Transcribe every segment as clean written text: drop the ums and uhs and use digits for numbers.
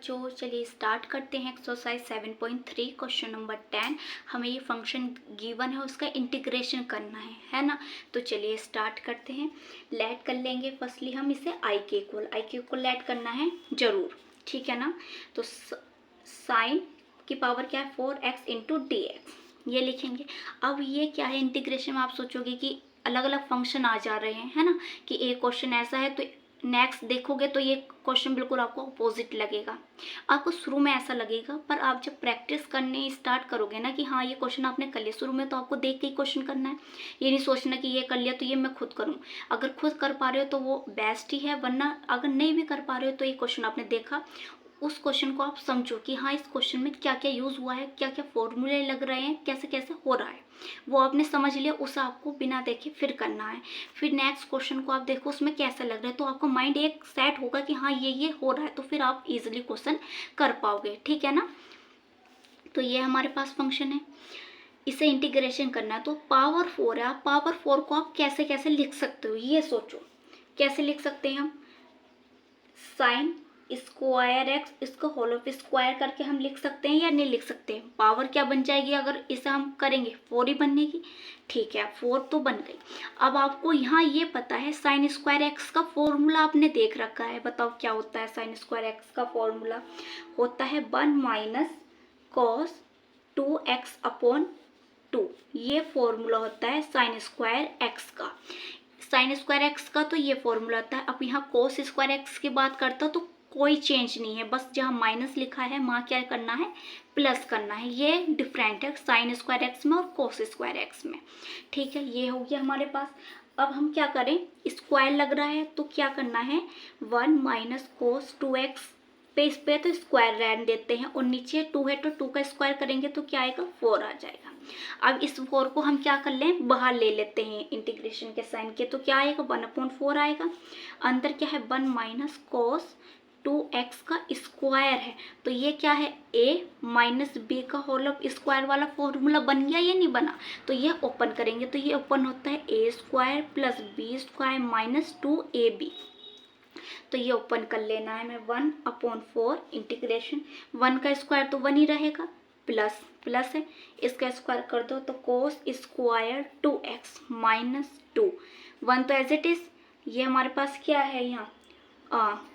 बच्चों, चलिए स्टार्ट करते हैं एक्सरसाइज 7.3 क्वेश्चन नंबर 10। हमें ये फंक्शन गिवन है, उसका इंटीग्रेशन करना है ना। तो चलिए स्टार्ट करते हैं। लेट कर लेंगे फर्स्टली हम इसे आई के इक्वल लेट करना है जरूर, ठीक है ना। तो साइन की पावर क्या है 4x इंटू डी एक्स, ये लिखेंगे। अब ये क्या है इंटीग्रेशन में, आप सोचोगे कि अलग अलग फंक्शन आ जा रहे हैं, है ना, कि एक क्वेश्चन ऐसा है तो नेक्स्ट देखोगे तो ये क्वेश्चन बिल्कुल आपको अपोजिट लगेगा। आपको शुरू में ऐसा लगेगा, पर आप जब प्रैक्टिस करने स्टार्ट करोगे ना कि हाँ ये क्वेश्चन आपने कर लिया, शुरू में तो आपको देख के ही क्वेश्चन करना है। ये नहीं सोचना कि ये कर लिया तो ये मैं खुद करूँ। अगर खुद कर पा रहे हो तो वो बेस्ट ही है, वरना अगर नहीं भी कर पा रहे हो तो ये क्वेश्चन आपने देखा, उस क्वेश्चन को आप समझो कि हाँ इस क्वेश्चन में क्या क्या यूज़ हुआ है, क्या क्या फॉर्मूले लग रहे हैं, कैसे कैसे हो रहा है, वो आपने समझ लिया। उसे आपको बिना देखे फिर करना है। फिर नेक्स्ट क्वेश्चन को आप देखो उसमें कैसा लग रहा है, तो आपका माइंड एक सेट होगा कि हाँ ये हो रहा है, तो फिर आप इजीली क्वेश्चन कर पाओगे, ठीक है ना। तो ये हमारे पास फंक्शन है, इसे इंटीग्रेशन करना है। तो पावर 4 है, आप पावर 4 को आप कैसे कैसे लिख सकते हो ये सोचो। कैसे लिख सकते हैं हम, साइन स्क्वायर एक्स, इसको होल ऑफ स्क्वायर करके हम लिख सकते हैं या नहीं लिख सकते हैं। पावर क्या बन जाएगी अगर इसे हम करेंगे, 4 ही बनेगी, ठीक है 4 तो बन गई। अब आपको यहाँ ये पता है साइन स्क्वायर एक्स का फॉर्मूला आपने देख रखा है, बताओ क्या होता है। साइन स्क्वायर एक्स का फॉर्मूला होता है 1 माइनस कॉस 2x अपॉन 2, ये फॉर्मूला होता है साइन स्क्वायर एक्स का। साइन स्क्वायर एक्स का तो ये फॉर्मूला आता है। अब यहाँ कोस स्क्वायर एक्स की बात करता तो कोई चेंज नहीं है, बस जहाँ माइनस लिखा है वहाँ क्या करना है, प्लस करना है। ये डिफरेंट है साइन स्क्वायर एक्स में और कोस स्क्वायर एक्स में, ठीक है। ये हो गया हमारे पास। अब हम क्या करें, स्क्वायर लग रहा है तो क्या करना है, 1 माइनस कोस 2x पे इस पे तो स्क्वायर रहने देते हैं, और नीचे 2 है तो 2 का स्क्वायर करेंगे तो क्या आएगा, 4 आ जाएगा। अब इस 4 को हम क्या कर लें, बाहर ले लेते हैं इंटीग्रेशन के साइन के, तो क्या आएगा 1/4 आएगा। अंदर क्या है 1 माइनस कोस 2x का स्क्वायर है, तो ये क्या है a माइनस बी का होल ऑफ स्क्वायर वाला फॉर्मूला बन गया या नहीं बना। तो ये ओपन करेंगे तो ये ओपन होता है a square plus B square minus 2ab। तो ये ओपन कर लेना है मैं, 1/4 इंटीग्रेशन, 1 का स्क्वायर तो 1 ही रहेगा, प्लस प्लस है, इसका स्क्वायर कर दो तो कोस स्क्वायर 2x माइनस 2, 1 तो एज इट इज। ये हमारे पास क्या है यहाँ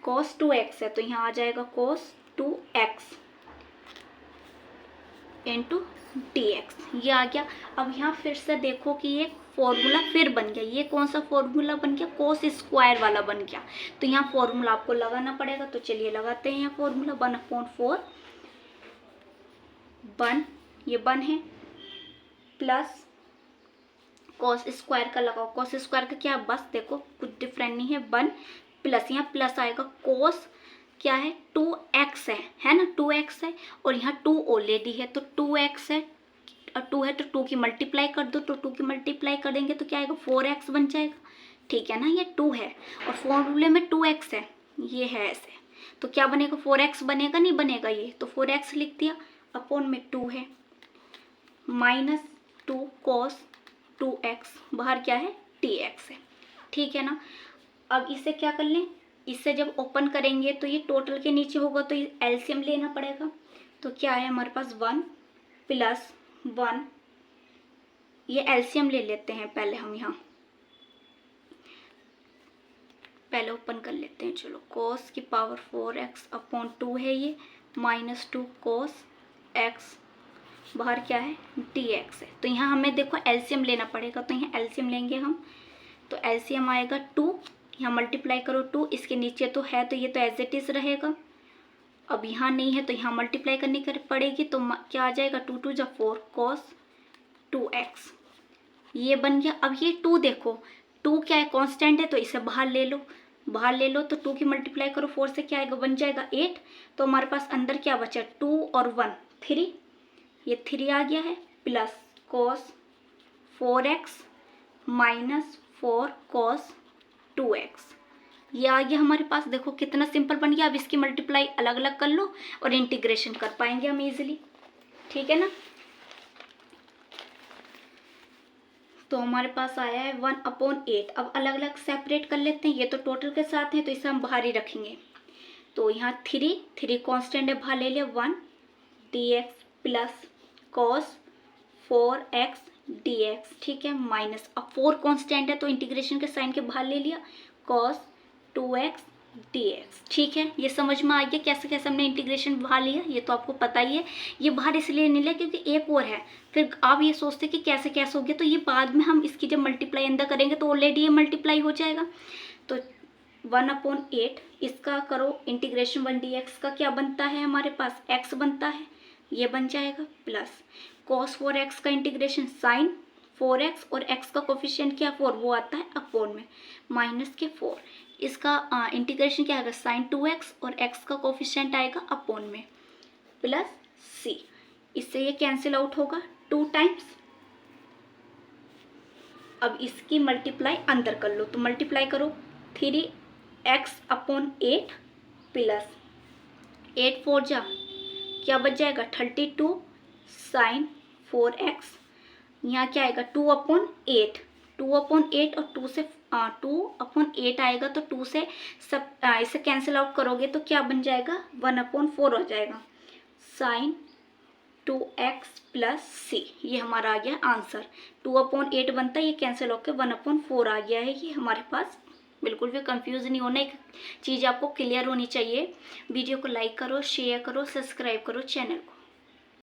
कोस 2x है, तो यहाँ आ जाएगा कोस 2x इंटू डी एक्स, ये आ गया। अब यहाँ फिर से देखो कि ये फॉर्मूला फिर बन गया। ये कौन सा फॉर्मूला बन गया, कोस स्क्वायर वाला बन गया। तो यहाँ फॉर्मूला आपको लगाना पड़ेगा, तो चलिए लगाते हैं यहाँ फॉर्मूला। 1/4 1, ये 1 है, प्लस कॉस स्क्वायर का लगाओ। कॉस स्क्वायर का क्या, बस देखो कुछ डिफरेंट नहीं है, 1 प्लस यहाँ प्लस आएगा, कोस क्या है 2x है ना, 2x है, और यहाँ 2 ऑलरेडी है तो 2x है, और 2 है तो 2 की मल्टीप्लाई कर दो, तो 2 की मल्टीप्लाई कर देंगे तो क्या आएगा 4x बन जाएगा, ठीक है ना। ये 2 है और फॉर्मूले में 2x है, ये है ऐसे, तो क्या बनेगा 4x बनेगा, नहीं बनेगा ये, तो 4x लिख दिया, अपॉन में 2 है, माइनस 2 कॉस 2x, बाहर क्या है dx है, ठीक है ना। अब इसे क्या कर लें, इससे जब ओपन करेंगे तो ये टोटल के नीचे होगा तो एलसीएम लेना पड़ेगा। तो क्या है हमारे पास 1 प्लस 1, ये एलसीएम ले लेते हैं पहले हम, यहाँ पहले ओपन कर लेते हैं। चलो कोस की पावर 4x अपॉन 2 है ये, माइनस 2 कोस x, बाहर क्या है dx है। तो यहाँ हमें देखो एलसीएम लेना पड़ेगा, तो यहाँ एलसीएम लेंगे हम, तो एलसीएम आएगा 2, यहाँ मल्टीप्लाई करो 2, इसके नीचे तो है तो ये तो एज इट इज रहेगा। अब यहाँ नहीं है तो यहाँ मल्टीप्लाई करनी पड़ेगी, तो क्या आ जाएगा 2 2 जा 4 कॉस 2x, ये बन गया। अब ये 2 देखो, 2 क्या है कांस्टेंट है, तो इसे बाहर ले लो, बाहर ले लो तो 2 की मल्टीप्लाई करो 4 से क्या आएगा, बन जाएगा 8। तो हमारे पास अंदर क्या बचा 2 और 1 3, ये 3 आ गया है, plus cos 4x minus 4 cos 2x, ये आ गया हमारे पास। देखो कितना सिंपल बन गया। अब इसकी मल्टीप्लाई अलग अलग कर लो और इंटीग्रेशन कर पाएंगे हम इजीली, ठीक है ना। तो हमारे पास आया है 1/8। अब अलग अलग सेपरेट कर लेते हैं, ये तो टोटल के साथ है तो इसे हम बाहर ही रखेंगे। तो यहाँ थ्री कांस्टेंट है, बाहर ले लिया 1 dx plus cos 4x dx, ठीक है, माइनस अब 4 कांस्टेंट है तो इंटीग्रेशन के साइन के बाहर ले लिया कॉस 2x dx, ठीक है। ये समझ में आ गया कैसे कैसे हमने इंटीग्रेशन बाहर लिया, ये तो आपको पता ही है। ये बाहर इसलिए नहीं लिया क्योंकि एक और है, फिर आप ये सोचते कि कैसे कैसे हो गया, तो ये बाद में हम इसकी जब मल्टीप्लाई अंदर करेंगे तो ऑलरेडी ये मल्टीप्लाई हो जाएगा। तो 1/8 इसका करो इंटीग्रेशन 1 dx का क्या बनता है, हमारे पास x बनता है, ये बन जाएगा प्लस cos 4x का इंटीग्रेशन साइन 4x और x का कोफिशिएंट क्या 4 वो आता है अपॉन में माइनस के 4, इसका इंटीग्रेशन क्या आएगा साइन 2x और x का कोफिशिएंट आएगा अपॉन में प्लस c, इससे ये कैंसिल आउट होगा 2 टाइम्स। अब इसकी मल्टीप्लाई अंदर कर लो, तो मल्टीप्लाई करो 3x/8 प्लस 8 4 जा क्या बच जाएगा 32 साइन 4x, यहाँ क्या आएगा 2/8 2/8 और 2 से 2/8 आएगा, तो 2 से सब इसे कैंसिल आउट करोगे तो क्या बन जाएगा 1/4 हो जाएगा साइन 2x प्लस c, ये हमारा आ गया आंसर। 2/8 बनता है, ये कैंसिल होकर 1/4 आ गया है ये हमारे पास। बिल्कुल भी कंफ्यूज नहीं होना, एक चीज़ आपको क्लियर होनी चाहिए। वीडियो को लाइक करो, शेयर करो, सब्सक्राइब करो चैनल को।